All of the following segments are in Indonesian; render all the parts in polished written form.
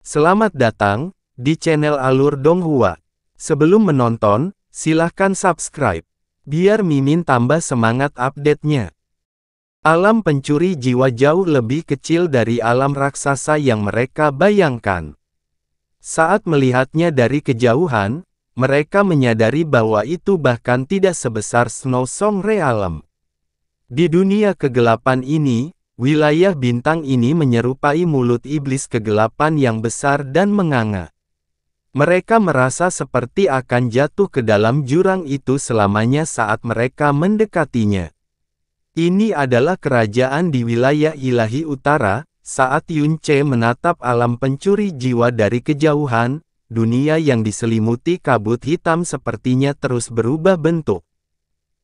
Selamat datang di channel Alur Donghua. Sebelum menonton, silahkan subscribe, biar Mimin tambah semangat update-nya. Alam pencuri jiwa jauh lebih kecil dari alam raksasa yang mereka bayangkan. Saat melihatnya dari kejauhan, mereka menyadari bahwa itu bahkan tidak sebesar Snow Song Realm. Di dunia kegelapan ini, wilayah bintang ini menyerupai mulut iblis kegelapan yang besar dan menganga. Mereka merasa seperti akan jatuh ke dalam jurang itu selamanya saat mereka mendekatinya. Ini adalah kerajaan di wilayah ilahi utara. Saat Yun Ce menatap alam pencuri jiwa dari kejauhan, dunia yang diselimuti kabut hitam sepertinya terus berubah bentuk.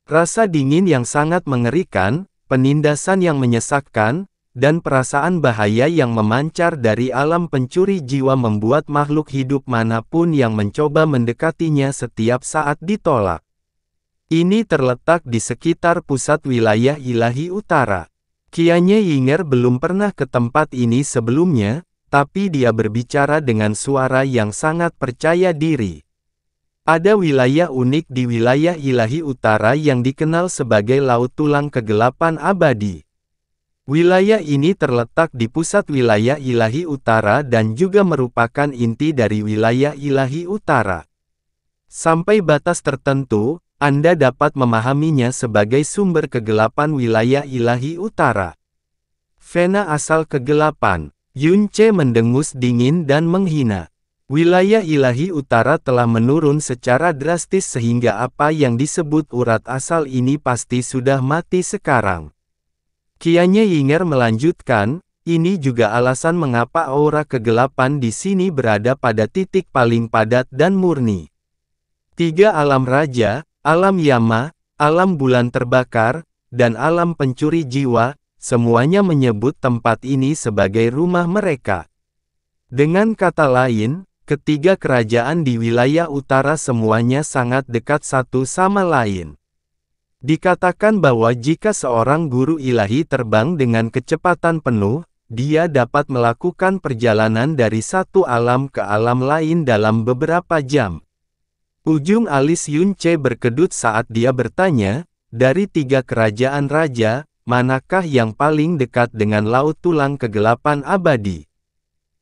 Rasa dingin yang sangat mengerikan, penindasan yang menyesakkan, dan perasaan bahaya yang memancar dari alam pencuri jiwa membuat makhluk hidup manapun yang mencoba mendekatinya setiap saat ditolak. Ini terletak di sekitar pusat wilayah ilahi utara. Qianye Yinger belum pernah ke tempat ini sebelumnya, tapi dia berbicara dengan suara yang sangat percaya diri. Ada wilayah unik di wilayah ilahi utara yang dikenal sebagai Laut Tulang Kegelapan Abadi. Wilayah ini terletak di pusat wilayah ilahi utara dan juga merupakan inti dari wilayah ilahi utara. Sampai batas tertentu, Anda dapat memahaminya sebagai sumber kegelapan wilayah ilahi utara. Vena asal kegelapan. Yun Ce mendengus dingin dan menghina. Wilayah ilahi utara telah menurun secara drastis sehingga apa yang disebut urat asal ini pasti sudah mati sekarang. Qianye Yinger melanjutkan, ini juga alasan mengapa aura kegelapan di sini berada pada titik paling padat dan murni. Tiga alam raja, alam Yama, alam bulan terbakar, dan alam pencuri jiwa, semuanya menyebut tempat ini sebagai rumah mereka. Dengan kata lain, ketiga kerajaan di wilayah utara semuanya sangat dekat satu sama lain. Dikatakan bahwa jika seorang guru ilahi terbang dengan kecepatan penuh, dia dapat melakukan perjalanan dari satu alam ke alam lain dalam beberapa jam. Ujung alis Yun Ce berkedut saat dia bertanya, dari tiga kerajaan raja, manakah yang paling dekat dengan Laut Tulang Kegelapan Abadi?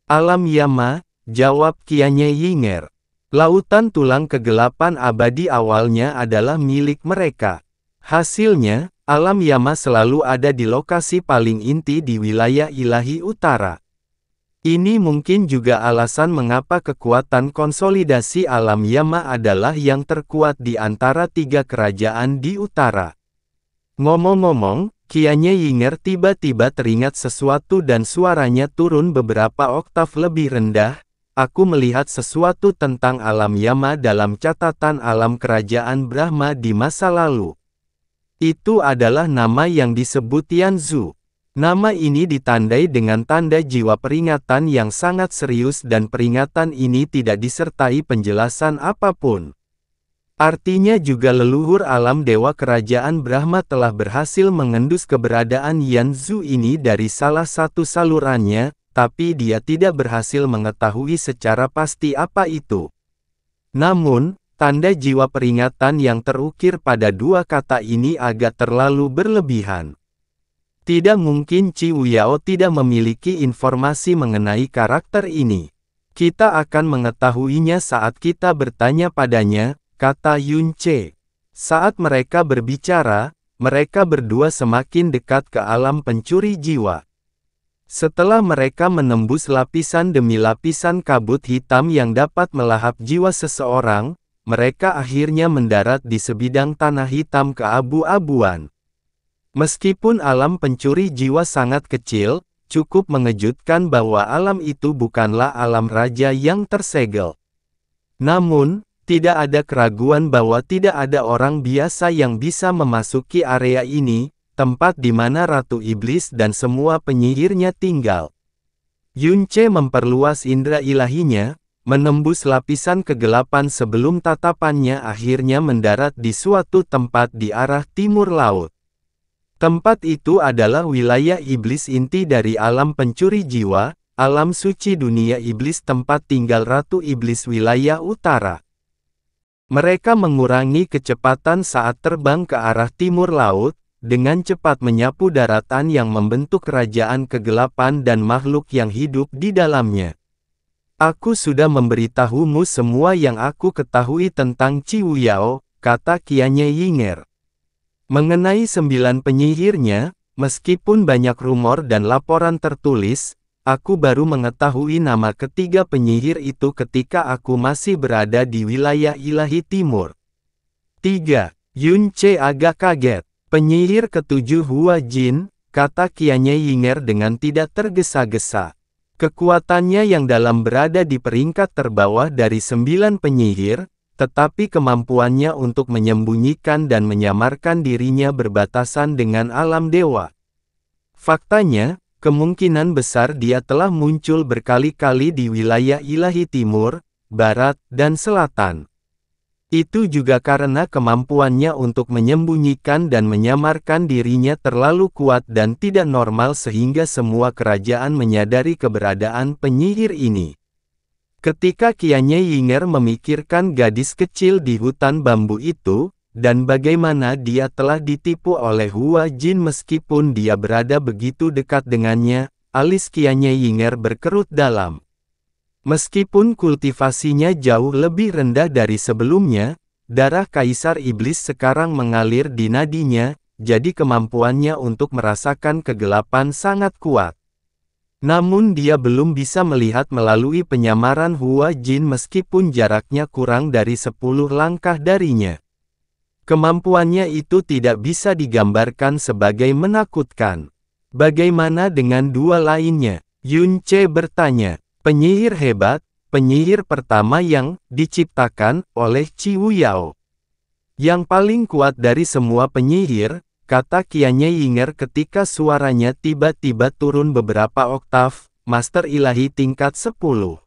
Alam Yama, jawab Qianye Yinger. Lautan Tulang Kegelapan Abadi awalnya adalah milik mereka. Hasilnya, alam Yama selalu ada di lokasi paling inti di wilayah ilahi utara. Ini mungkin juga alasan mengapa kekuatan konsolidasi alam Yama adalah yang terkuat di antara tiga kerajaan di utara. Ngomong-ngomong, Qianye Yinger tiba-tiba teringat sesuatu dan suaranya turun beberapa oktav lebih rendah. Aku melihat sesuatu tentang alam Yama dalam catatan alam kerajaan Brahma di masa lalu. Itu adalah nama yang disebut Yanzu. Nama ini ditandai dengan tanda jiwa peringatan yang sangat serius dan peringatan ini tidak disertai penjelasan apapun. Artinya juga leluhur alam dewa kerajaan Brahma telah berhasil mengendus keberadaan Yanzu ini dari salah satu salurannya, tapi dia tidak berhasil mengetahui secara pasti apa itu. Namun, tanda jiwa peringatan yang terukir pada dua kata ini agak terlalu berlebihan. Tidak mungkin Qi Wuyao tidak memiliki informasi mengenai karakter ini. Kita akan mengetahuinya saat kita bertanya padanya, kata Yun Ce. Saat mereka berbicara, mereka berdua semakin dekat ke alam pencuri jiwa. Setelah mereka menembus lapisan demi lapisan kabut hitam yang dapat melahap jiwa seseorang, mereka akhirnya mendarat di sebidang tanah hitam keabu-abuan. Meskipun alam pencuri jiwa sangat kecil, cukup mengejutkan bahwa alam itu bukanlah alam raja yang tersegel. Namun, tidak ada keraguan bahwa tidak ada orang biasa yang bisa memasuki area ini, tempat di mana Ratu Iblis dan semua penyihirnya tinggal. Yun Ce memperluas indera ilahinya, menembus lapisan kegelapan sebelum tatapannya akhirnya mendarat di suatu tempat di arah timur laut. Tempat itu adalah wilayah iblis inti dari alam pencuri jiwa, alam suci dunia iblis tempat tinggal Ratu Iblis wilayah utara. Mereka mengurangi kecepatan saat terbang ke arah timur laut, dengan cepat menyapu daratan yang membentuk kerajaan kegelapan dan makhluk yang hidup di dalamnya. Aku sudah memberitahumu semua yang aku ketahui tentang Ciwu Yao, kata Qianye Yinger. Mengenai 9 penyihirnya, meskipun banyak rumor dan laporan tertulis, aku baru mengetahui nama ketiga penyihir itu ketika aku masih berada di wilayah ilahi timur. 3. Yun Ce agak kaget. Penyihir ketujuh Hua Jin, kata Qianye Yinger dengan tidak tergesa-gesa. Kekuatannya yang dalam berada di peringkat terbawah dari 9 penyihir, tetapi kemampuannya untuk menyembunyikan dan menyamarkan dirinya berbatasan dengan alam dewa. Faktanya, kemungkinan besar dia telah muncul berkali-kali di wilayah ilahi timur, barat, dan selatan. Itu juga karena kemampuannya untuk menyembunyikan dan menyamarkan dirinya terlalu kuat dan tidak normal sehingga semua kerajaan menyadari keberadaan penyihir ini. Ketika Qianye Yinger memikirkan gadis kecil di hutan bambu itu, dan bagaimana dia telah ditipu oleh Hua Jin meskipun dia berada begitu dekat dengannya, alis Qianye Yinger berkerut dalam. Meskipun kultivasinya jauh lebih rendah dari sebelumnya, darah Kaisar Iblis sekarang mengalir di nadinya, jadi kemampuannya untuk merasakan kegelapan sangat kuat. Namun dia belum bisa melihat melalui penyamaran Hua Jin meskipun jaraknya kurang dari 10 langkah darinya. Kemampuannya itu tidak bisa digambarkan sebagai menakutkan. Bagaimana dengan dua lainnya? Yun Ce bertanya. Penyihir hebat, penyihir pertama yang diciptakan oleh Ciwu Yao. Yang paling kuat dari semua penyihir, kata Qianye Yinger ketika suaranya tiba-tiba turun beberapa oktav, Master Ilahi tingkat 10.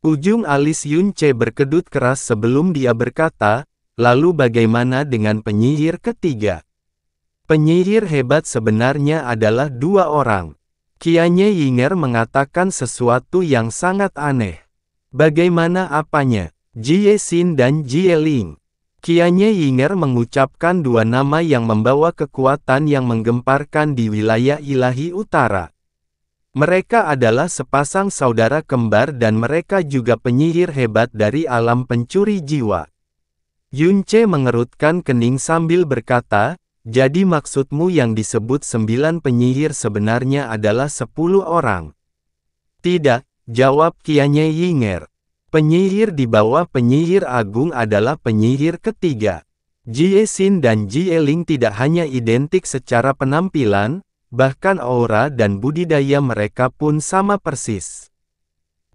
Ujung alis Yun Ce berkedut keras sebelum dia berkata, lalu bagaimana dengan penyihir ketiga? Penyihir hebat sebenarnya adalah dua orang. Qianye Yinger mengatakan sesuatu yang sangat aneh. Bagaimana apanya? Jie Xin dan Jie Ling. Qianye Yinger mengucapkan dua nama yang membawa kekuatan yang menggemparkan di wilayah ilahi utara. Mereka adalah sepasang saudara kembar dan mereka juga penyihir hebat dari alam pencuri jiwa. Yun Ce mengerutkan kening sambil berkata, jadi maksudmu yang disebut 9 penyihir sebenarnya adalah 10 orang? Tidak, jawab Qianye Yinger. Penyihir di bawah penyihir agung adalah penyihir ketiga. Jie Xin dan Jie Ling tidak hanya identik secara penampilan, bahkan aura dan budidaya mereka pun sama persis.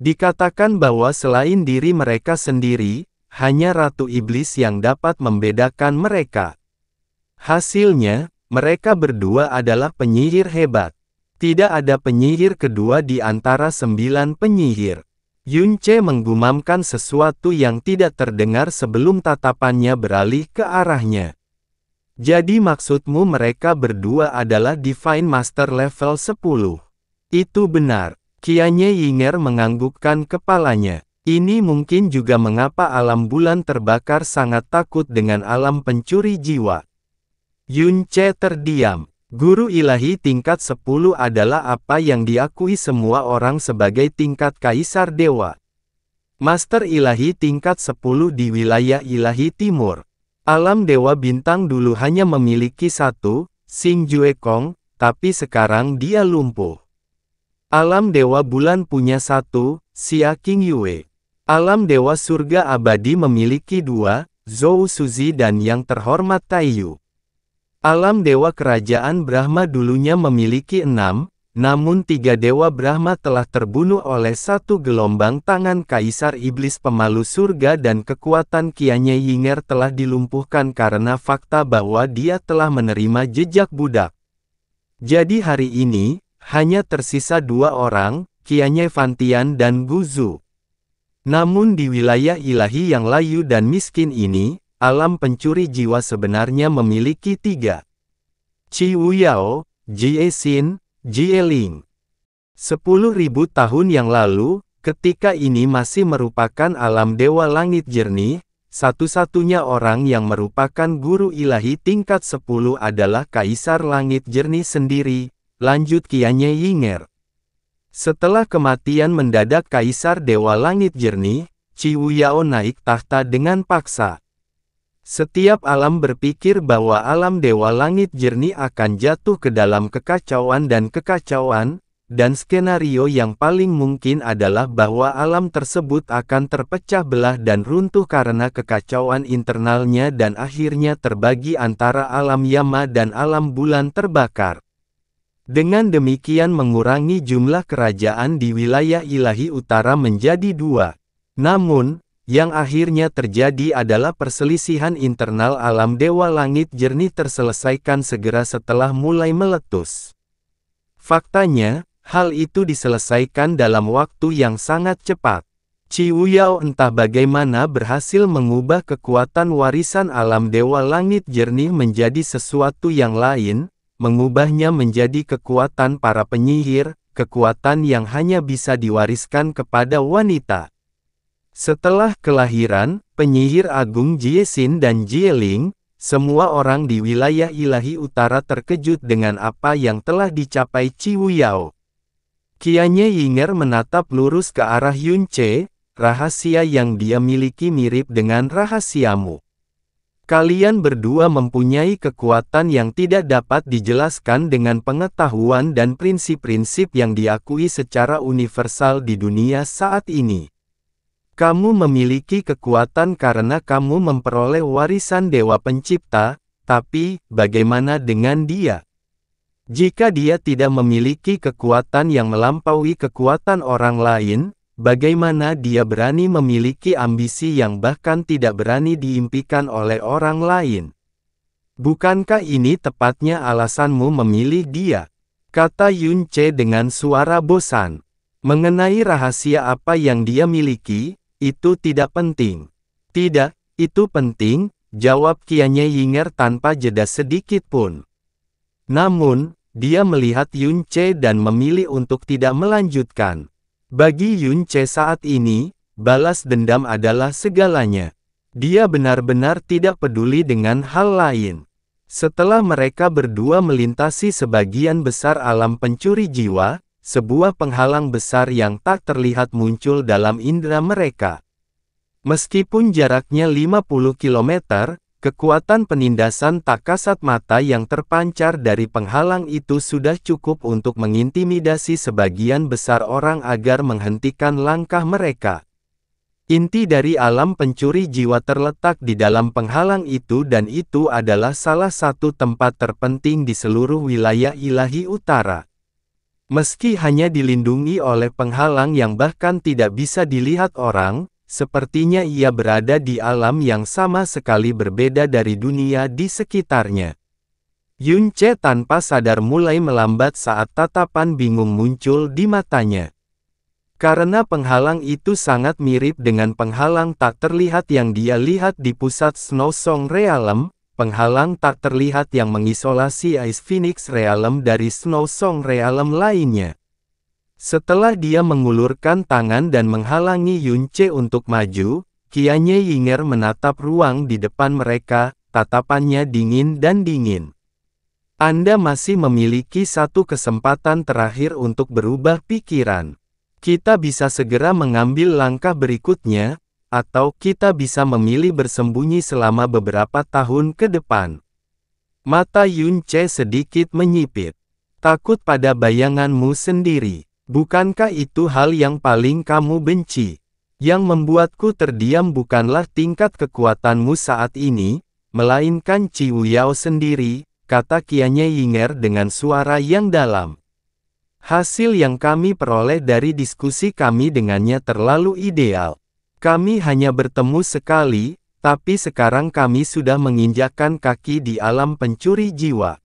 Dikatakan bahwa selain diri mereka sendiri, hanya Ratu Iblis yang dapat membedakan mereka. Hasilnya, mereka berdua adalah penyihir hebat. Tidak ada penyihir kedua di antara 9 penyihir. Yun Ce menggumamkan sesuatu yang tidak terdengar sebelum tatapannya beralih ke arahnya. Jadi maksudmu mereka berdua adalah Divine Master level 10? Itu benar. Qianye Yinger menganggukkan kepalanya. Ini mungkin juga mengapa alam bulan terbakar sangat takut dengan alam pencuri jiwa. Yun Ce terdiam. Guru ilahi tingkat 10 adalah apa yang diakui semua orang sebagai tingkat kaisar dewa. Master ilahi tingkat 10 di wilayah ilahi timur. Alam dewa bintang dulu hanya memiliki satu, Xing Jue Kong, tapi sekarang dia lumpuh. Alam dewa bulan punya satu, Xia King Yue. Alam dewa surga abadi memiliki dua, Zhou Suzi dan yang terhormat Taiyu. Alam dewa kerajaan Brahma dulunya memiliki 6, namun 3 dewa Brahma telah terbunuh oleh satu gelombang tangan Kaisar Iblis pemalu surga dan kekuatan Qianye Yinger telah dilumpuhkan karena fakta bahwa dia telah menerima jejak budak. Jadi hari ini, hanya tersisa 2 orang, Qianye Fantian dan Guzu. Namun di wilayah ilahi yang layu dan miskin ini, alam pencuri jiwa sebenarnya memiliki 3. Ciwu Yao, Jie Xin, Jie Ling. 10.000 tahun yang lalu, ketika ini masih merupakan alam dewa langit jernih, satu-satunya orang yang merupakan guru ilahi tingkat 10 adalah Kaisar Langit Jernih sendiri, lanjut Qianye Yinger. Setelah kematian mendadak Kaisar Dewa Langit Jernih, Qiwu Yao naik tahta dengan paksa. Setiap alam berpikir bahwa alam Dewa Langit Jernih akan jatuh ke dalam kekacauan, dan skenario yang paling mungkin adalah bahwa alam tersebut akan terpecah belah dan runtuh karena kekacauan internalnya dan akhirnya terbagi antara alam Yama dan alam bulan terbakar. Dengan demikian mengurangi jumlah kerajaan di wilayah ilahi utara menjadi 2. Namun, yang akhirnya terjadi adalah perselisihan internal alam Dewa Langit Jernih terselesaikan segera setelah mulai meletus. Faktanya, hal itu diselesaikan dalam waktu yang sangat cepat. Qiwu Yao entah bagaimana berhasil mengubah kekuatan warisan alam Dewa Langit Jernih menjadi sesuatu yang lain, mengubahnya menjadi kekuatan para penyihir, kekuatan yang hanya bisa diwariskan kepada wanita. Setelah kelahiran, penyihir agung Jiesin dan Jieling, semua orang di wilayah ilahi utara terkejut dengan apa yang telah dicapai Qiwu Yao. Qianye Yinger menatap lurus ke arah Yunce, rahasia yang dia miliki mirip dengan rahasiamu. Kalian berdua mempunyai kekuatan yang tidak dapat dijelaskan dengan pengetahuan dan prinsip-prinsip yang diakui secara universal di dunia saat ini. Kamu memiliki kekuatan karena kamu memperoleh warisan Dewa Pencipta, tapi bagaimana dengan dia? Jika dia tidak memiliki kekuatan yang melampaui kekuatan orang lain, bagaimana dia berani memiliki ambisi yang bahkan tidak berani diimpikan oleh orang lain? Bukankah ini tepatnya alasanmu memilih dia? Kata Yunce dengan suara bosan. Mengenai rahasia apa yang dia miliki, itu tidak penting. Tidak, itu penting, jawab Qianye Yinger tanpa jeda sedikit pun. Namun, dia melihat Yunce dan memilih untuk tidak melanjutkan. Bagi Yunce saat ini, balas dendam adalah segalanya. Dia benar-benar tidak peduli dengan hal lain. Setelah mereka berdua melintasi sebagian besar alam pencuri jiwa, sebuah penghalang besar yang tak terlihat muncul dalam indera mereka. Meskipun jaraknya 50 km, kekuatan penindasan tak kasat mata yang terpancar dari penghalang itu sudah cukup untuk mengintimidasi sebagian besar orang agar menghentikan langkah mereka. Inti dari alam pencuri jiwa terletak di dalam penghalang itu dan itu adalah salah satu tempat terpenting di seluruh wilayah ilahi utara. Meski hanya dilindungi oleh penghalang yang bahkan tidak bisa dilihat orang, sepertinya ia berada di alam yang sama sekali berbeda dari dunia di sekitarnya. Yunce tanpa sadar mulai melambat saat tatapan bingung muncul di matanya. Karena penghalang itu sangat mirip dengan penghalang tak terlihat yang dia lihat di pusat Snow Song Realm, penghalang tak terlihat yang mengisolasi Ice Phoenix Realm dari Snow Song Realm lainnya. Setelah dia mengulurkan tangan dan menghalangi Yunce untuk maju, Qianye Yinger menatap ruang di depan mereka, tatapannya dingin dan dingin. Anda masih memiliki satu kesempatan terakhir untuk berubah pikiran. Kita bisa segera mengambil langkah berikutnya, atau kita bisa memilih bersembunyi selama beberapa tahun ke depan. Mata Yunce sedikit menyipit. Takut pada bayanganmu sendiri. Bukankah itu hal yang paling kamu benci? Yang membuatku terdiam bukanlah tingkat kekuatanmu saat ini, melainkan Qiwu Yao sendiri, kata Qianye Yinger dengan suara yang dalam. Hasil yang kami peroleh dari diskusi kami dengannya terlalu ideal. Kami hanya bertemu sekali, tapi sekarang kami sudah menginjakkan kaki di alam pencuri jiwa.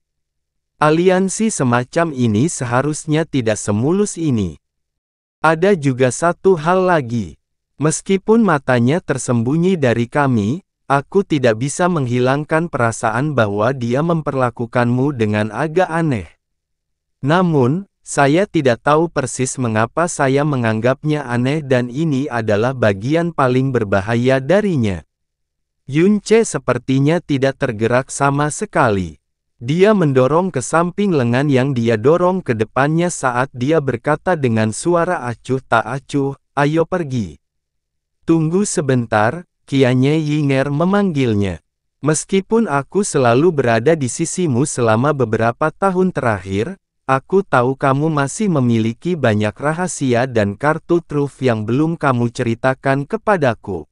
Aliansi semacam ini seharusnya tidak semulus ini. Ada juga satu hal lagi. Meskipun matanya tersembunyi dari kami, aku tidak bisa menghilangkan perasaan bahwa dia memperlakukanmu dengan agak aneh. Namun, Saya tidak tahu persis mengapa saya menganggapnya aneh dan ini adalah bagian paling berbahaya darinya. Yunce sepertinya tidak tergerak sama sekali. Dia mendorong ke samping lengan yang dia dorong ke depannya saat dia berkata dengan suara acuh tak acuh, "Ayo pergi." "Tunggu sebentar," Qianye Yinger memanggilnya. "Meskipun aku selalu berada di sisimu selama beberapa tahun terakhir, aku tahu kamu masih memiliki banyak rahasia dan kartu truf yang belum kamu ceritakan kepadaku."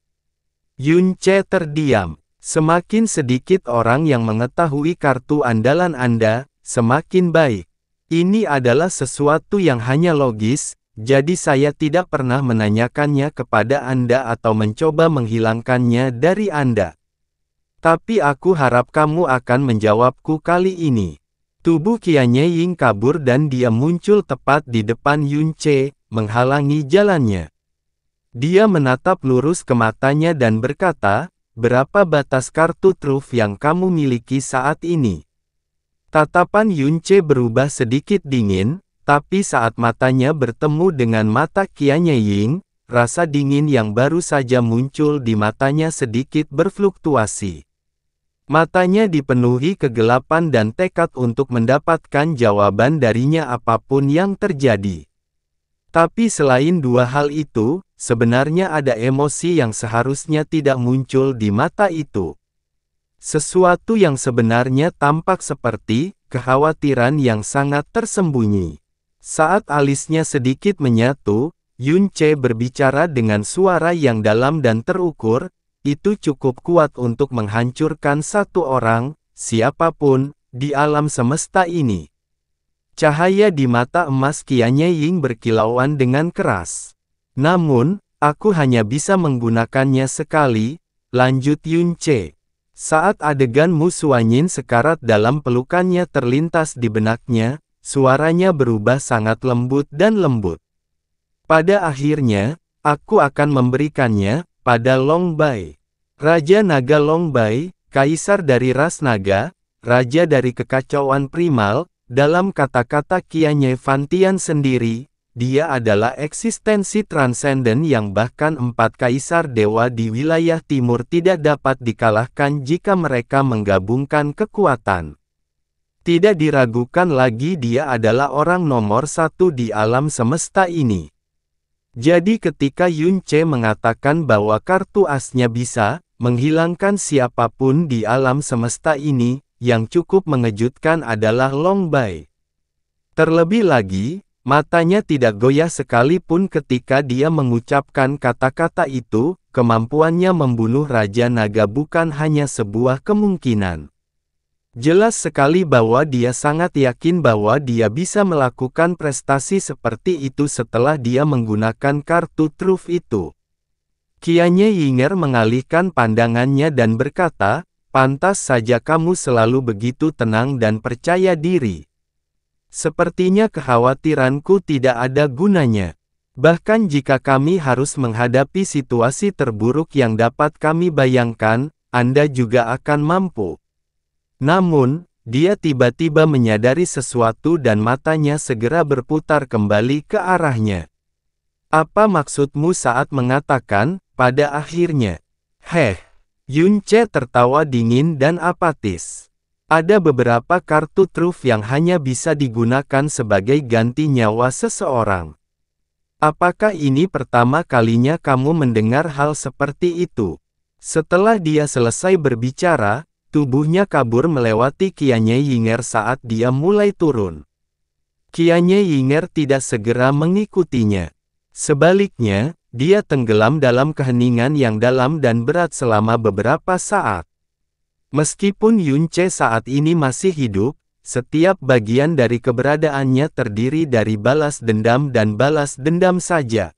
Yunce terdiam. Semakin sedikit orang yang mengetahui kartu andalan Anda, semakin baik. Ini adalah sesuatu yang hanya logis, jadi saya tidak pernah menanyakannya kepada Anda atau mencoba menghilangkannya dari Anda. Tapi aku harap kamu akan menjawabku kali ini. Tubuh Qianye Ying kabur dan dia muncul tepat di depan Yunce, menghalangi jalannya. Dia menatap lurus ke matanya dan berkata, "Berapa batas kartu truf yang kamu miliki saat ini?" Tatapan Yunce berubah sedikit dingin, tapi saat matanya bertemu dengan mata Qianye Ying, rasa dingin yang baru saja muncul di matanya sedikit berfluktuasi. Matanya dipenuhi kegelapan dan tekad untuk mendapatkan jawaban darinya apapun yang terjadi. Tapi selain dua hal itu, sebenarnya ada emosi yang seharusnya tidak muncul di mata itu. Sesuatu yang sebenarnya tampak seperti kekhawatiran yang sangat tersembunyi. Saat alisnya sedikit menyatu, Yunce berbicara dengan suara yang dalam dan terukur, "Itu cukup kuat untuk menghancurkan satu orang, siapapun, di alam semesta ini." Cahaya di mata emas Qianye Ying berkilauan dengan keras. "Namun, aku hanya bisa menggunakannya sekali," lanjut Yunce. Saat adegan Mu Suanyin sekarat dalam pelukannya terlintas di benaknya, suaranya berubah sangat lembut dan lembut. "Pada akhirnya, aku akan memberikannya pada Long Bai. Raja Naga Long Bai, kaisar dari ras naga, raja dari kekacauan primal." Dalam kata-kata Qianye Fantian sendiri, dia adalah eksistensi transenden yang bahkan 4 kaisar dewa di wilayah timur tidak dapat dikalahkan jika mereka menggabungkan kekuatan. Tidak diragukan lagi dia adalah orang nomor 1 di alam semesta ini. Jadi ketika Yunce mengatakan bahwa kartu asnya bisa menghilangkan siapapun di alam semesta ini, yang cukup mengejutkan adalah Long Bai. Terlebih lagi, matanya tidak goyah sekalipun ketika dia mengucapkan kata-kata itu, kemampuannya membunuh Raja Naga bukan hanya sebuah kemungkinan. Jelas sekali bahwa dia sangat yakin bahwa dia bisa melakukan prestasi seperti itu setelah dia menggunakan kartu truf itu. Qianye Yinger mengalihkan pandangannya dan berkata, "Pantas saja kamu selalu begitu tenang dan percaya diri. Sepertinya kekhawatiranku tidak ada gunanya. Bahkan jika kami harus menghadapi situasi terburuk yang dapat kami bayangkan, Anda juga akan mampu." Namun, dia tiba-tiba menyadari sesuatu dan matanya segera berputar kembali ke arahnya. "Apa maksudmu saat mengatakan, pada akhirnya?" Yunce tertawa dingin dan apatis. "Ada beberapa kartu truf yang hanya bisa digunakan sebagai ganti nyawa seseorang. Apakah ini pertama kalinya kamu mendengar hal seperti itu?" Setelah dia selesai berbicara, tubuhnya kabur melewati Qianye Yinger saat dia mulai turun. Qianye Yinger tidak segera mengikutinya. Sebaliknya, dia tenggelam dalam keheningan yang dalam dan berat selama beberapa saat. Meskipun Yunce saat ini masih hidup, setiap bagian dari keberadaannya terdiri dari balas dendam dan balas dendam saja.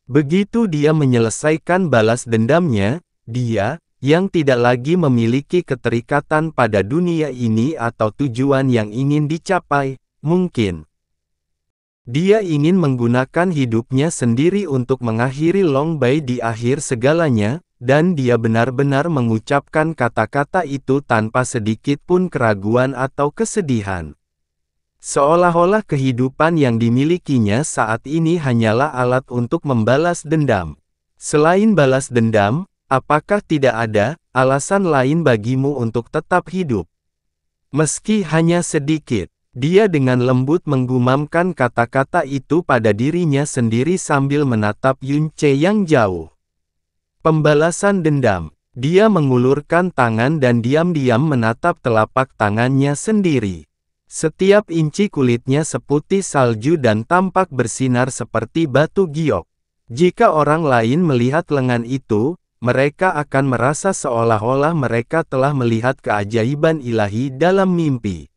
Begitu dia menyelesaikan balas dendamnya, dia, yang tidak lagi memiliki keterikatan pada dunia ini atau tujuan yang ingin dicapai, mungkin dia ingin menggunakan hidupnya sendiri untuk mengakhiri Long Bai di akhir segalanya, dan dia benar-benar mengucapkan kata-kata itu tanpa sedikit pun keraguan atau kesedihan. Seolah-olah kehidupan yang dimilikinya saat ini hanyalah alat untuk membalas dendam. Selain balas dendam, apakah tidak ada alasan lain bagimu untuk tetap hidup? Meski hanya sedikit, dia dengan lembut menggumamkan kata-kata itu pada dirinya sendiri sambil menatap Yun Ce yang jauh. Pembalasan dendam. Dia mengulurkan tangan dan diam-diam menatap telapak tangannya sendiri. Setiap inci kulitnya seputih salju dan tampak bersinar seperti batu giok. Jika orang lain melihat lengan itu, mereka akan merasa seolah-olah mereka telah melihat keajaiban ilahi dalam mimpi.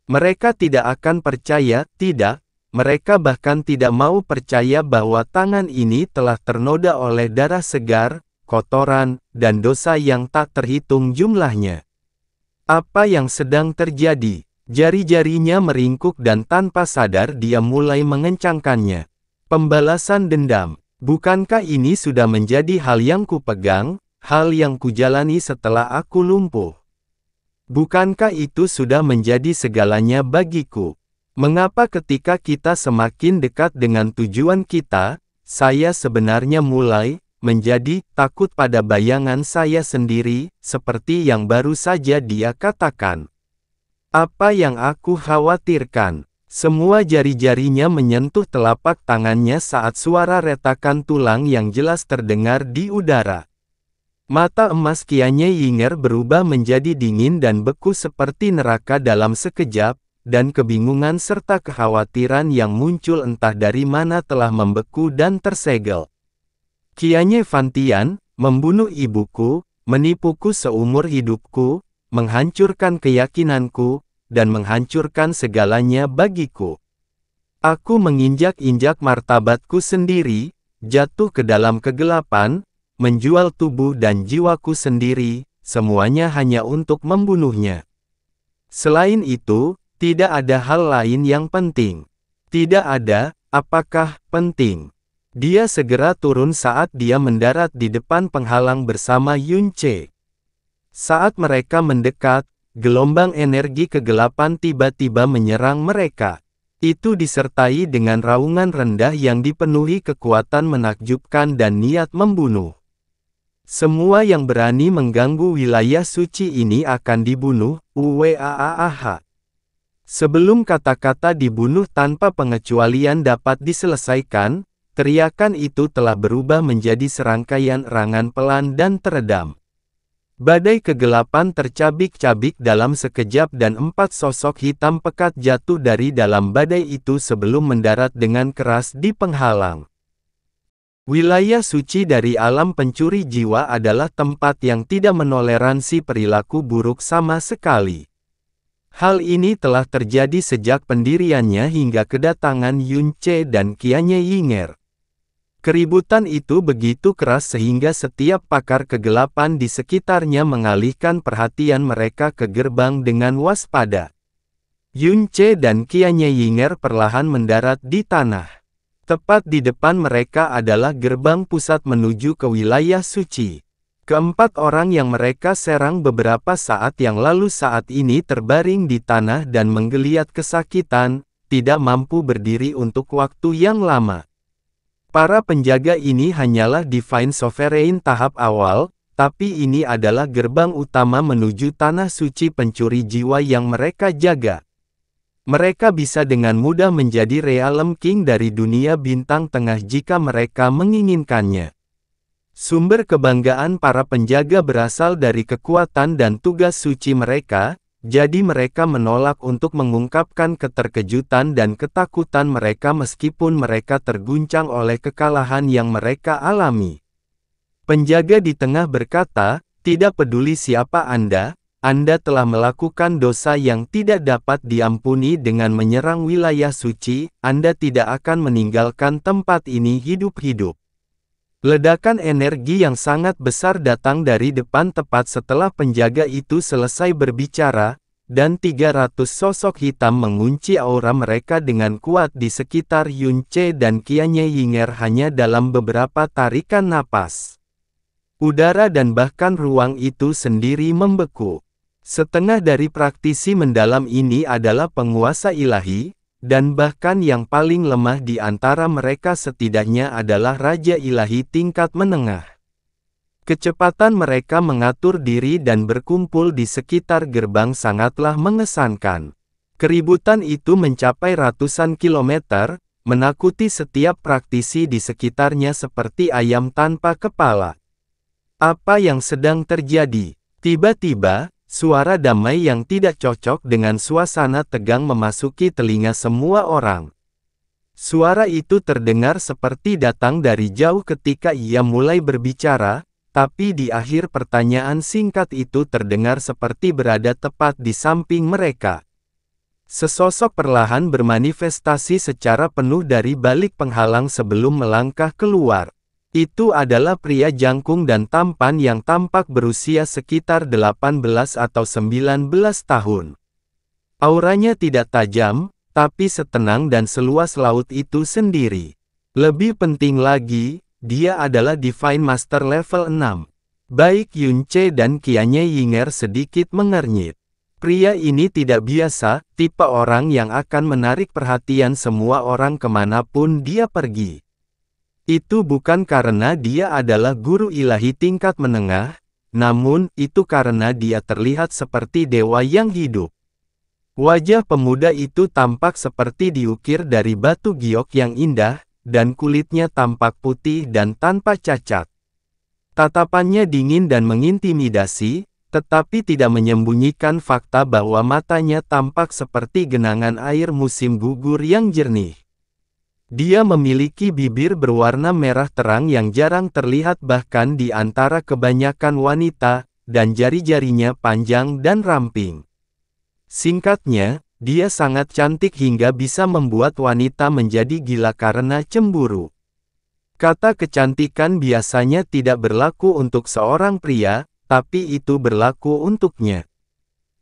Mereka tidak akan percaya, tidak, mereka bahkan tidak mau percaya bahwa tangan ini telah ternoda oleh darah segar, kotoran, dan dosa yang tak terhitung jumlahnya. Apa yang sedang terjadi? Jari-jarinya meringkuk dan tanpa sadar dia mulai mengencangkannya. Pembalasan dendam. Bukankah ini sudah menjadi hal yang kupegang, hal yang kujalani setelah aku lumpuh? Bukankah itu sudah menjadi segalanya bagiku? Mengapa ketika kita semakin dekat dengan tujuan kita, saya sebenarnya mulai menjadi takut pada bayangan saya sendiri, seperti yang baru saja dia katakan? Apa yang aku khawatirkan? Semua jari-jarinya menyentuh telapak tangannya saat suara retakan tulang yang jelas terdengar di udara. Mata emas Qianye Yinger berubah menjadi dingin dan beku seperti neraka dalam sekejap, dan kebingungan serta kekhawatiran yang muncul entah dari mana telah membeku dan tersegel. Qianye Fantian, membunuh ibuku, menipuku seumur hidupku, menghancurkan keyakinanku, dan menghancurkan segalanya bagiku. Aku menginjak-injak martabatku sendiri, jatuh ke dalam kegelapan, menjual tubuh dan jiwaku sendiri, semuanya hanya untuk membunuhnya. Selain itu, tidak ada hal lain yang penting. Tidak ada, apakah penting? Dia segera turun saat dia mendarat di depan penghalang bersama Yun Ce. Saat mereka mendekat, gelombang energi kegelapan tiba-tiba menyerang mereka. Itu disertai dengan raungan rendah yang dipenuhi kekuatan menakjubkan dan niat membunuh. Semua yang berani mengganggu wilayah suci ini akan dibunuh, Uwaaah. Sebelum kata-kata dibunuh tanpa pengecualian dapat diselesaikan, teriakan itu telah berubah menjadi serangkaian erangan pelan dan teredam. Badai kegelapan tercabik-cabik dalam sekejap dan 4 sosok hitam pekat jatuh dari dalam badai itu sebelum mendarat dengan keras di penghalang. Wilayah suci dari alam pencuri jiwa adalah tempat yang tidak menoleransi perilaku buruk sama sekali. Hal ini telah terjadi sejak pendiriannya hingga kedatangan Yun Ce dan Qianye Yinger. Keributan itu begitu keras sehingga setiap pakar kegelapan di sekitarnya mengalihkan perhatian mereka ke gerbang dengan waspada. Yun Ce dan Qianye Yinger perlahan mendarat di tanah. Tepat di depan mereka adalah gerbang pusat menuju ke wilayah suci. Keempat orang yang mereka serang beberapa saat yang lalu saat ini terbaring di tanah dan menggeliat kesakitan, tidak mampu berdiri untuk waktu yang lama. Para penjaga ini hanyalah Divine Sovereign tahap awal, tapi ini adalah gerbang utama menuju tanah suci pencuri jiwa yang mereka jaga. Mereka bisa dengan mudah menjadi Realm King dari dunia bintang tengah jika mereka menginginkannya. Sumber kebanggaan para penjaga berasal dari kekuatan dan tugas suci mereka, jadi mereka menolak untuk mengungkapkan keterkejutan dan ketakutan mereka meskipun mereka terguncang oleh kekalahan yang mereka alami. Penjaga di tengah berkata, "Tidak peduli siapa Anda telah melakukan dosa yang tidak dapat diampuni dengan menyerang wilayah suci, Anda tidak akan meninggalkan tempat ini hidup-hidup." Ledakan energi yang sangat besar datang dari depan tepat setelah penjaga itu selesai berbicara, dan 300 sosok hitam mengunci aura mereka dengan kuat di sekitar Yun Ce dan Qianye Yinger hanya dalam beberapa tarikan napas. Udara dan bahkan ruang itu sendiri membeku. Setengah dari praktisi mendalam ini adalah penguasa ilahi, dan bahkan yang paling lemah di antara mereka setidaknya adalah raja ilahi tingkat menengah. Kecepatan mereka mengatur diri dan berkumpul di sekitar gerbang sangatlah mengesankan. Keributan itu mencapai ratusan kilometer, menakuti setiap praktisi di sekitarnya seperti ayam tanpa kepala. Apa yang sedang terjadi? Tiba-tiba, suara damai yang tidak cocok dengan suasana tegang memasuki telinga semua orang. Suara itu terdengar seperti datang dari jauh ketika ia mulai berbicara, tapi di akhir pertanyaan singkat itu terdengar seperti berada tepat di samping mereka. Sesosok perlahan bermanifestasi secara penuh dari balik penghalang sebelum melangkah keluar. Itu adalah pria jangkung dan tampan yang tampak berusia sekitar 18 atau 19 tahun. Auranya tidak tajam, tapi setenang dan seluas laut itu sendiri. Lebih penting lagi, dia adalah Divine Master level 6. Baik Yun Che dan Qianye Yinger sedikit mengernyit. Pria ini tidak biasa, tipe orang yang akan menarik perhatian semua orang kemanapun dia pergi. Itu bukan karena dia adalah guru ilahi tingkat menengah, namun itu karena dia terlihat seperti dewa yang hidup. Wajah pemuda itu tampak seperti diukir dari batu giok yang indah, dan kulitnya tampak putih dan tanpa cacat. Tatapannya dingin dan mengintimidasi, tetapi tidak menyembunyikan fakta bahwa matanya tampak seperti genangan air musim gugur yang jernih. Dia memiliki bibir berwarna merah terang yang jarang terlihat bahkan di antara kebanyakan wanita, dan jari-jarinya panjang dan ramping. Singkatnya, dia sangat cantik hingga bisa membuat wanita menjadi gila karena cemburu. Kata kecantikan biasanya tidak berlaku untuk seorang pria, tapi itu berlaku untuknya.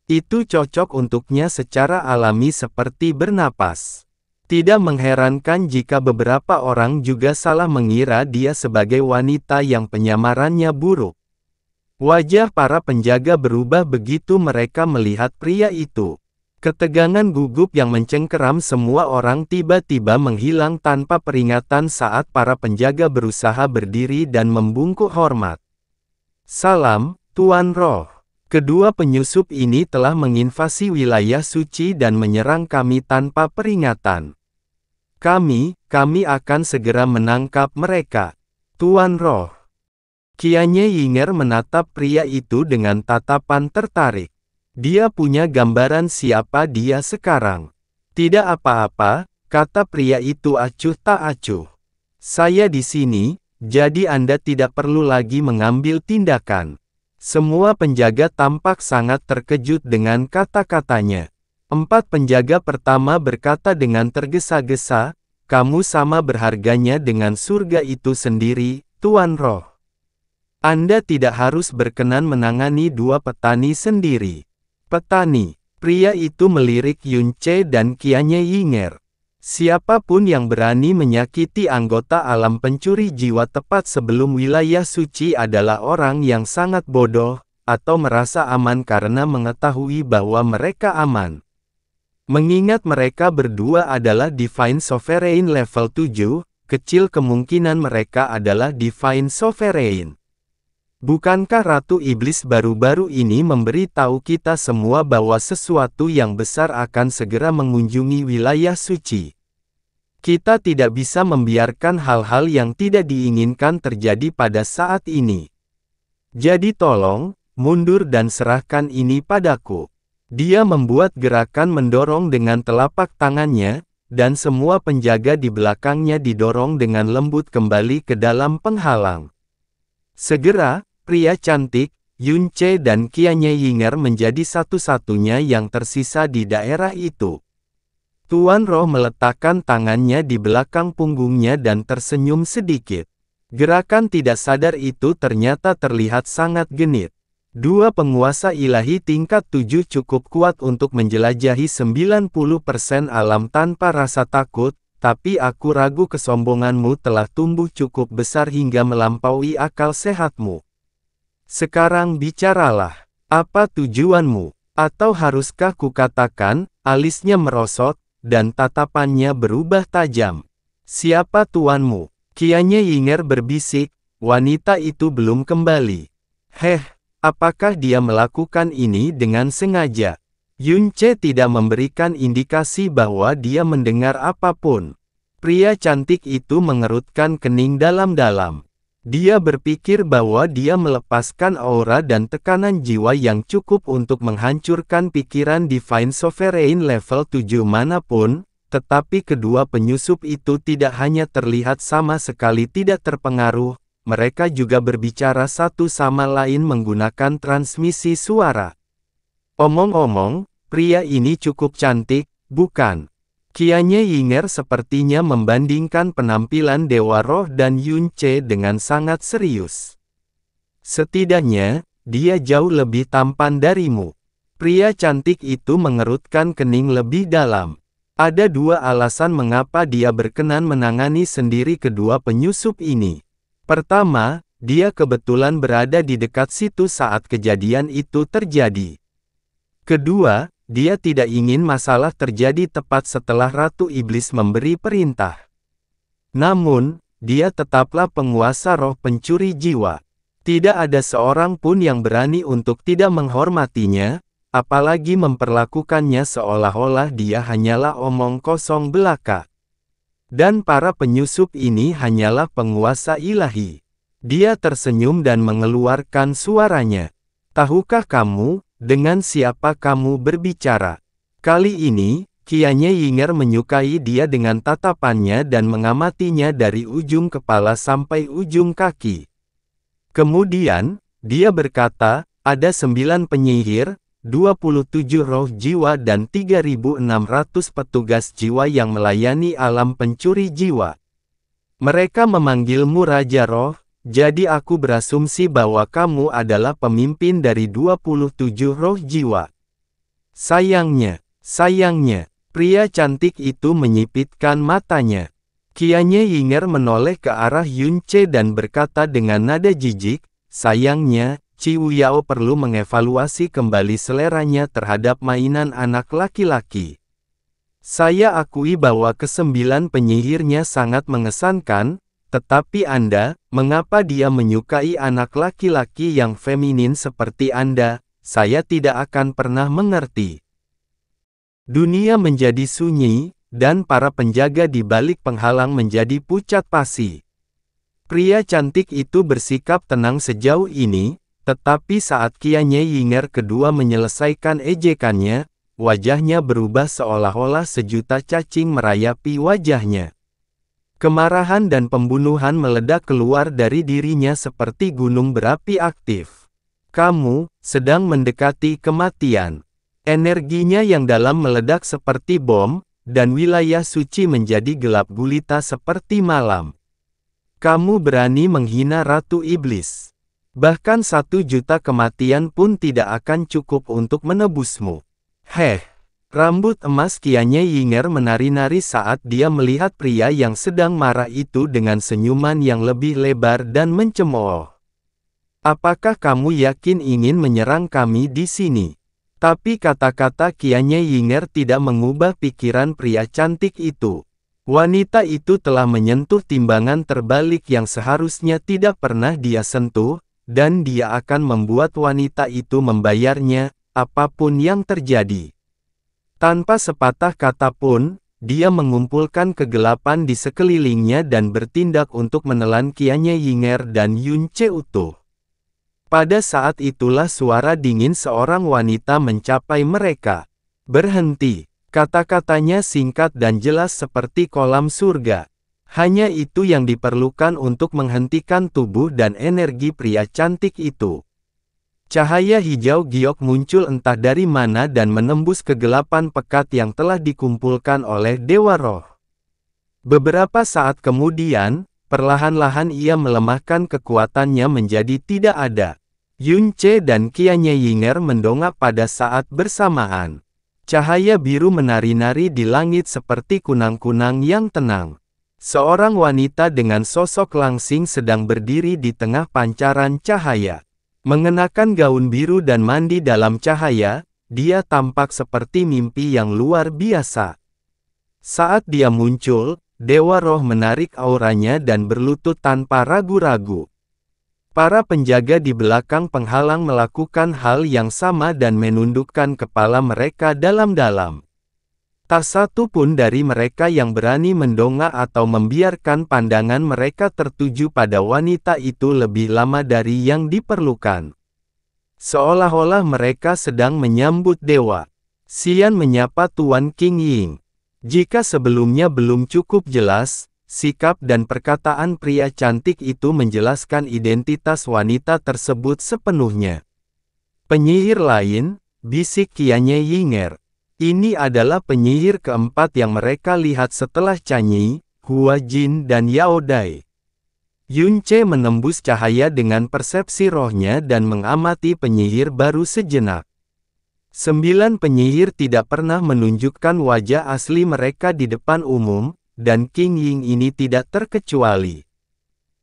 Itu cocok untuknya secara alami seperti bernapas. Tidak mengherankan jika beberapa orang juga salah mengira dia sebagai wanita yang penyamarannya buruk. Wajah para penjaga berubah begitu mereka melihat pria itu. Ketegangan gugup yang mencengkeram semua orang tiba-tiba menghilang tanpa peringatan saat para penjaga berusaha berdiri dan membungkuk hormat. Salam, Tuan Roh. Kedua penyusup ini telah menginvasi wilayah suci dan menyerang kami tanpa peringatan. Kami akan segera menangkap mereka. Tuan Roh. Qianye Yinger menatap pria itu dengan tatapan tertarik. Dia punya gambaran siapa dia sekarang. Tidak apa-apa, kata pria itu acuh tak acuh. Saya di sini, jadi Anda tidak perlu lagi mengambil tindakan. Semua penjaga tampak sangat terkejut dengan kata-katanya. 4 penjaga pertama berkata dengan tergesa-gesa, kamu sama berharganya dengan surga itu sendiri, Tuan Roh. Anda tidak harus berkenan menangani 2 petani sendiri. Petani, pria itu melirik Yun Che dan Qianye Yinger. Siapapun yang berani menyakiti anggota alam pencuri jiwa tepat sebelum wilayah suci adalah orang yang sangat bodoh, atau merasa aman karena mengetahui bahwa mereka aman. Mengingat mereka berdua adalah Divine Sovereign level 7, kecil kemungkinan mereka adalah Divine Sovereign. Bukankah Ratu Iblis baru-baru ini memberitahu kita semua bahwa sesuatu yang besar akan segera mengunjungi wilayah suci? Kita tidak bisa membiarkan hal-hal yang tidak diinginkan terjadi pada saat ini. Jadi tolong, mundur dan serahkan ini padaku. Dia membuat gerakan mendorong dengan telapak tangannya, dan semua penjaga di belakangnya didorong dengan lembut kembali ke dalam penghalang. Segera, pria cantik, Yun Che dan Qianye Yinger menjadi satu-satunya yang tersisa di daerah itu. Tuan Roh meletakkan tangannya di belakang punggungnya dan tersenyum sedikit. Gerakan tidak sadar itu ternyata terlihat sangat genit. 2 penguasa ilahi tingkat 7 cukup kuat untuk menjelajahi 90% alam tanpa rasa takut, tapi aku ragu kesombonganmu telah tumbuh cukup besar hingga melampaui akal sehatmu. Sekarang bicaralah. Apa tujuanmu? Atau haruskah kukatakan, alisnya merosot, dan tatapannya berubah tajam. Siapa tuanmu? Qianye Yinger berbisik, wanita itu belum kembali. Apakah dia melakukan ini dengan sengaja? Yunce tidak memberikan indikasi bahwa dia mendengar apapun. Pria cantik itu mengerutkan kening dalam-dalam. Dia berpikir bahwa dia melepaskan aura dan tekanan jiwa yang cukup untuk menghancurkan pikiran Divine Sovereign level 7 manapun, tetapi kedua penyusup itu tidak hanya terlihat sama sekali tidak terpengaruh, mereka juga berbicara satu sama lain menggunakan transmisi suara. Omong-omong, pria ini cukup cantik, bukan? Qianye Yinger sepertinya membandingkan penampilan Dewa Roh dan Yunce dengan sangat serius. Setidaknya, dia jauh lebih tampan darimu. Pria cantik itu mengerutkan kening lebih dalam. Ada dua alasan mengapa dia berkenan menangani sendiri kedua penyusup ini. Pertama, dia kebetulan berada di dekat situ saat kejadian itu terjadi. Kedua, dia tidak ingin masalah terjadi tepat setelah Ratu Iblis memberi perintah. Namun, dia tetaplah penguasa roh pencuri jiwa. Tidak ada seorang pun yang berani untuk tidak menghormatinya, apalagi memperlakukannya seolah-olah dia hanyalah omong kosong belaka. Dan para penyusup ini hanyalah penguasa ilahi. Dia tersenyum dan mengeluarkan suaranya. Tahukah kamu, dengan siapa kamu berbicara? Kali ini, Qianye Yinger menyukai dia dengan tatapannya dan mengamatinya dari ujung kepala sampai ujung kaki. Kemudian, dia berkata, ada 9 penyihir, 27 roh jiwa dan 3.600 petugas jiwa yang melayani alam pencuri jiwa. Mereka memanggilmu Raja Roh. Jadi aku berasumsi bahwa kamu adalah pemimpin dari 27 roh jiwa. Sayangnya, pria cantik itu menyipitkan matanya. Qianye Yinger menoleh ke arah Yunce dan berkata dengan nada jijik, sayangnya, Qiu Yao perlu mengevaluasi kembali seleranya terhadap mainan anak laki-laki. Saya akui bahwa ke-9 penyihirnya sangat mengesankan, tetapi Anda, mengapa dia menyukai anak laki-laki yang feminin seperti Anda? Saya tidak akan pernah mengerti. Dunia menjadi sunyi, dan para penjaga di balik penghalang menjadi pucat pasi. Pria cantik itu bersikap tenang sejauh ini, tetapi saat Qianye Yinger kedua menyelesaikan ejekannya, wajahnya berubah seolah-olah sejuta cacing merayapi wajahnya. Kemarahan dan pembunuhan meledak keluar dari dirinya seperti gunung berapi aktif. Kamu sedang mendekati kematian. Energinya yang dalam meledak seperti bom, dan wilayah suci menjadi gelap gulita seperti malam. Kamu berani menghina Ratu Iblis. Bahkan 1 juta kematian pun tidak akan cukup untuk menebusmu. Rambut emas Qianye Yinger menari-nari saat dia melihat pria yang sedang marah itu dengan senyuman yang lebih lebar dan mencemooh. Apakah kamu yakin ingin menyerang kami di sini? Tapi kata-kata Qianye Yinger tidak mengubah pikiran pria cantik itu. Wanita itu telah menyentuh timbangan terbalik yang seharusnya tidak pernah dia sentuh, dan dia akan membuat wanita itu membayarnya, apapun yang terjadi. Tanpa sepatah kata pun, dia mengumpulkan kegelapan di sekelilingnya dan bertindak untuk menelan Qianye Yinger dan Yunce utuh. Pada saat itulah suara dingin seorang wanita mencapai mereka. Berhenti. Kata-katanya singkat dan jelas seperti kolam surga. Hanya itu yang diperlukan untuk menghentikan tubuh dan energi pria cantik itu. Cahaya hijau giok muncul entah dari mana dan menembus kegelapan pekat yang telah dikumpulkan oleh Dewa Roh. Beberapa saat kemudian, perlahan-lahan ia melemahkan kekuatannya menjadi tidak ada. Yunce dan Qianye Yinger mendongak pada saat bersamaan. Cahaya biru menari-nari di langit seperti kunang-kunang yang tenang. Seorang wanita dengan sosok langsing sedang berdiri di tengah pancaran cahaya. Mengenakan gaun biru dan mandi dalam cahaya, dia tampak seperti mimpi yang luar biasa. Saat dia muncul, Dewa Roh menarik auranya dan berlutut tanpa ragu-ragu. Para penjaga di belakang penghalang melakukan hal yang sama dan menundukkan kepala mereka dalam-dalam. Tak satu pun dari mereka yang berani mendongak atau membiarkan pandangan mereka tertuju pada wanita itu lebih lama dari yang diperlukan. Seolah-olah mereka sedang menyambut dewa. Xian menyapa Tuan King Ying. Jika sebelumnya belum cukup jelas, sikap dan perkataan pria cantik itu menjelaskan identitas wanita tersebut sepenuhnya. Penyihir lain, bisik Qianye Yinger. Ini adalah penyihir keempat yang mereka lihat setelah Chanyi, Hua Jin dan Yao Dai. Yun Ce menembus cahaya dengan persepsi rohnya dan mengamati penyihir baru sejenak. 9 penyihir tidak pernah menunjukkan wajah asli mereka di depan umum, dan King Ying ini tidak terkecuali.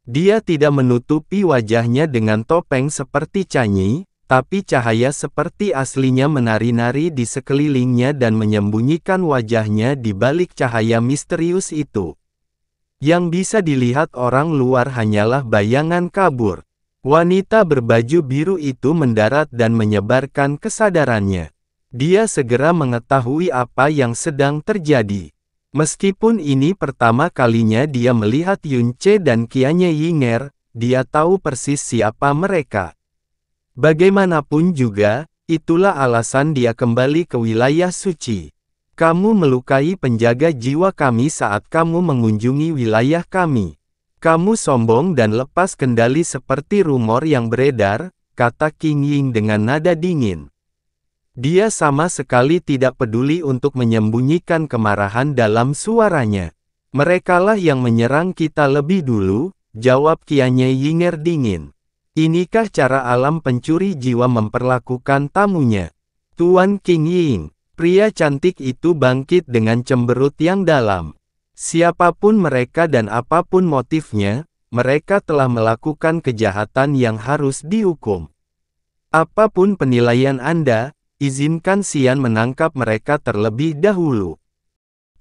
Dia tidak menutupi wajahnya dengan topeng seperti Chanyi, tapi cahaya seperti aslinya menari-nari di sekelilingnya dan menyembunyikan wajahnya di balik cahaya misterius itu. Yang bisa dilihat orang luar hanyalah bayangan kabur. Wanita berbaju biru itu mendarat dan menyebarkan kesadarannya. Dia segera mengetahui apa yang sedang terjadi. Meskipun ini pertama kalinya dia melihat Yun Ce dan Qianye Yinger, dia tahu persis siapa mereka. Bagaimanapun juga, itulah alasan dia kembali ke wilayah suci. Kamu melukai penjaga jiwa kami saat kamu mengunjungi wilayah kami. Kamu sombong dan lepas kendali seperti rumor yang beredar, kata King Ying dengan nada dingin. Dia sama sekali tidak peduli untuk menyembunyikan kemarahan dalam suaranya. Merekalah yang menyerang kita lebih dulu, jawab Qianye Yinger dingin. Inikah cara alam pencuri jiwa memperlakukan tamunya? Tuan King Ying, pria cantik itu bangkit dengan cemberut yang dalam. Siapapun mereka dan apapun motifnya, mereka telah melakukan kejahatan yang harus dihukum. Apapun penilaian Anda, izinkan Xian menangkap mereka terlebih dahulu.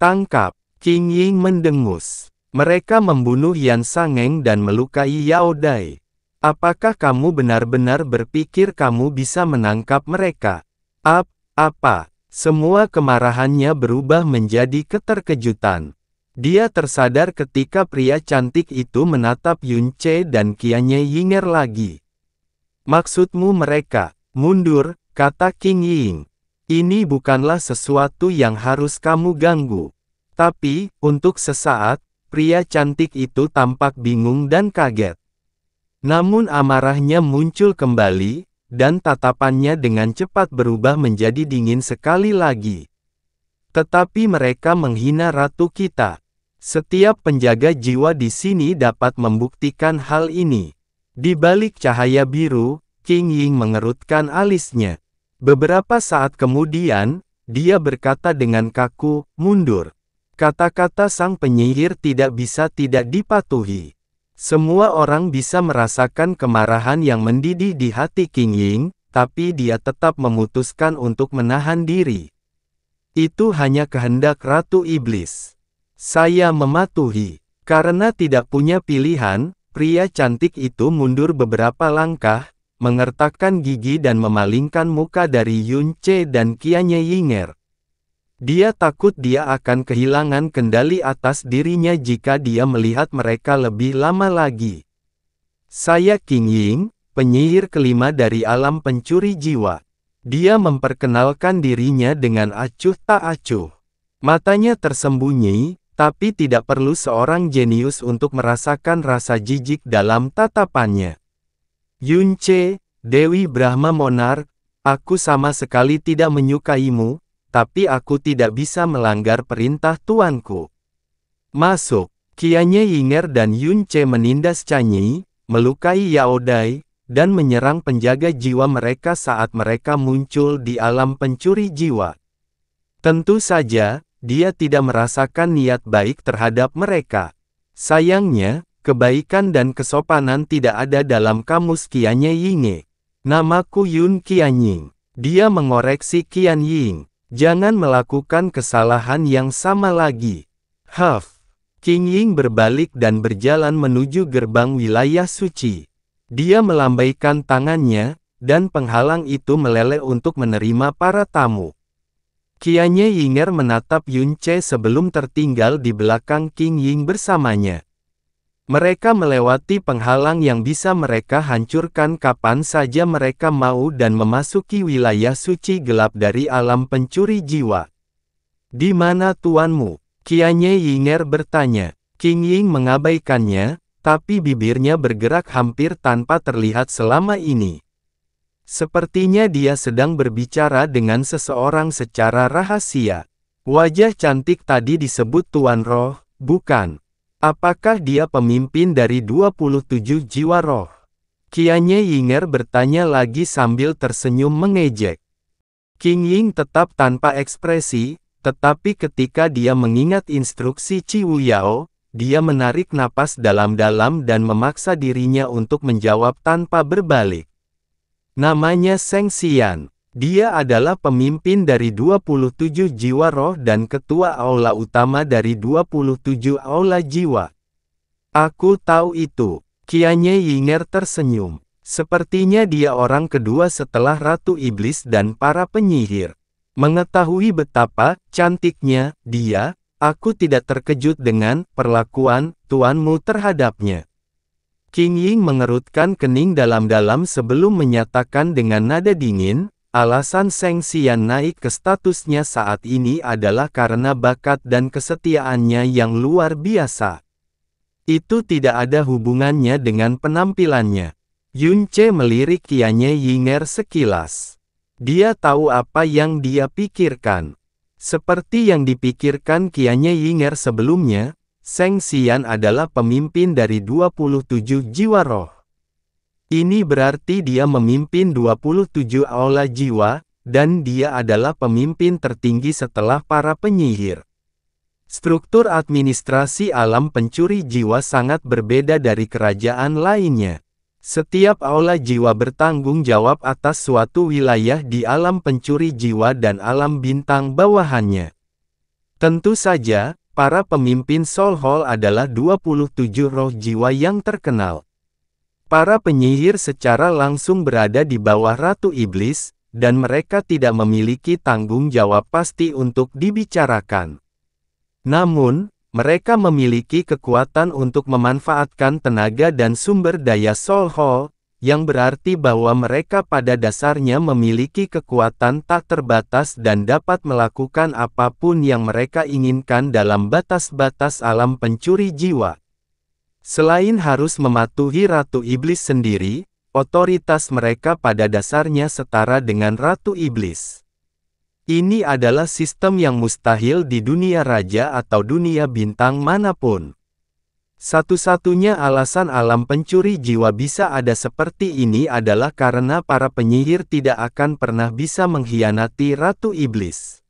Tangkap, King Ying mendengus. Mereka membunuh Yan Sangeng dan melukai Yao Dai. Apakah kamu benar-benar berpikir kamu bisa menangkap mereka? Apa? Semua kemarahannya berubah menjadi keterkejutan. Dia tersadar ketika pria cantik itu menatap Yun Ce dan Qianye Yinger lagi. Maksudmu mereka, mundur, kata King Ying. Ini bukanlah sesuatu yang harus kamu ganggu. Tapi, untuk sesaat, pria cantik itu tampak bingung dan kaget. Namun amarahnya muncul kembali, dan tatapannya dengan cepat berubah menjadi dingin sekali lagi. Tetapi mereka menghina ratu kita. Setiap penjaga jiwa di sini dapat membuktikan hal ini. Di balik cahaya biru, King Ying mengerutkan alisnya. Beberapa saat kemudian, dia berkata dengan kaku, mundur. Kata-kata sang penyihir tidak bisa tidak dipatuhi. Semua orang bisa merasakan kemarahan yang mendidih di hati King Ying, tapi dia tetap memutuskan untuk menahan diri. Itu hanya kehendak Ratu Iblis. Saya mematuhi. Karena tidak punya pilihan, pria cantik itu mundur beberapa langkah, mengertakkan gigi dan memalingkan muka dari Yun Ce dan Qianye Yinger. Dia takut dia akan kehilangan kendali atas dirinya jika dia melihat mereka lebih lama lagi. Saya King Ying, penyihir kelima dari alam pencuri jiwa. Dia memperkenalkan dirinya dengan acuh tak acuh. Matanya tersembunyi, tapi tidak perlu seorang jenius untuk merasakan rasa jijik dalam tatapannya. Yun Ce, Dewi Brahma Monark, aku sama sekali tidak menyukaimu, tapi aku tidak bisa melanggar perintah tuanku. Masuk. Qianye Yinger dan Yun Ce menindas Chanyi, melukai Yao Dai, dan menyerang penjaga jiwa mereka saat mereka muncul di alam pencuri jiwa. Tentu saja, dia tidak merasakan niat baik terhadap mereka. Sayangnya, kebaikan dan kesopanan tidak ada dalam kamus Qianye Yinge. Namaku Yun Qianying. Dia mengoreksi Qian Ying. Jangan melakukan kesalahan yang sama lagi. Huff. Qing Ying berbalik dan berjalan menuju gerbang wilayah suci. Dia melambaikan tangannya, dan penghalang itu meleleh untuk menerima para tamu. Qianye Yinger menatap Yun Ce sebelum tertinggal di belakang Qing Ying bersamanya. Mereka melewati penghalang yang bisa mereka hancurkan kapan saja mereka mau dan memasuki wilayah suci gelap dari alam pencuri jiwa. Di mana tuanmu? Qianye Yinger bertanya. Qing Ying mengabaikannya, tapi bibirnya bergerak hampir tanpa terlihat selama ini. Sepertinya dia sedang berbicara dengan seseorang secara rahasia. Wajah cantik tadi disebut Tuan Roh, bukan? Apakah dia pemimpin dari 27 jiwa roh? Qianye Yinger bertanya lagi sambil tersenyum mengejek. Qing Ying tetap tanpa ekspresi, tetapi ketika dia mengingat instruksi Qi Wuyao, dia menarik napas dalam-dalam dan memaksa dirinya untuk menjawab tanpa berbalik. Namanya Seng Xian. Dia adalah pemimpin dari 27 jiwa roh dan ketua aula utama dari 27 aula jiwa. Aku tahu itu. Qianye Yinger tersenyum. Sepertinya dia orang kedua setelah Ratu Iblis dan para penyihir. Mengetahui betapa cantiknya dia, aku tidak terkejut dengan perlakuan tuanmu terhadapnya. Qing Ying mengerutkan kening dalam-dalam sebelum menyatakan dengan nada dingin, alasan Seng Xian naik ke statusnya saat ini adalah karena bakat dan kesetiaannya yang luar biasa. Itu tidak ada hubungannya dengan penampilannya. Yun Ce melirik Qianye Yinger sekilas. Dia tahu apa yang dia pikirkan. Seperti yang dipikirkan Qianye Yinger sebelumnya, Seng Xian adalah pemimpin dari 27 jiwa roh. Ini berarti dia memimpin 27 aula jiwa, dan dia adalah pemimpin tertinggi setelah para penyihir. Struktur administrasi alam pencuri jiwa sangat berbeda dari kerajaan lainnya. Setiap aula jiwa bertanggung jawab atas suatu wilayah di alam pencuri jiwa dan alam bintang bawahannya. Tentu saja, para pemimpin Soul Hall adalah 27 roh jiwa yang terkenal. Para penyihir secara langsung berada di bawah Ratu Iblis, dan mereka tidak memiliki tanggung jawab pasti untuk dibicarakan. Namun, mereka memiliki kekuatan untuk memanfaatkan tenaga dan sumber daya Soul Hall, yang berarti bahwa mereka pada dasarnya memiliki kekuatan tak terbatas dan dapat melakukan apapun yang mereka inginkan dalam batas-batas alam pencuri jiwa. Selain harus mematuhi Ratu Iblis sendiri, otoritas mereka pada dasarnya setara dengan Ratu Iblis. Ini adalah sistem yang mustahil di dunia raja atau dunia bintang manapun. Satu-satunya alasan alam pencuri jiwa bisa ada seperti ini adalah karena para penyihir tidak akan pernah bisa mengkhianati Ratu Iblis.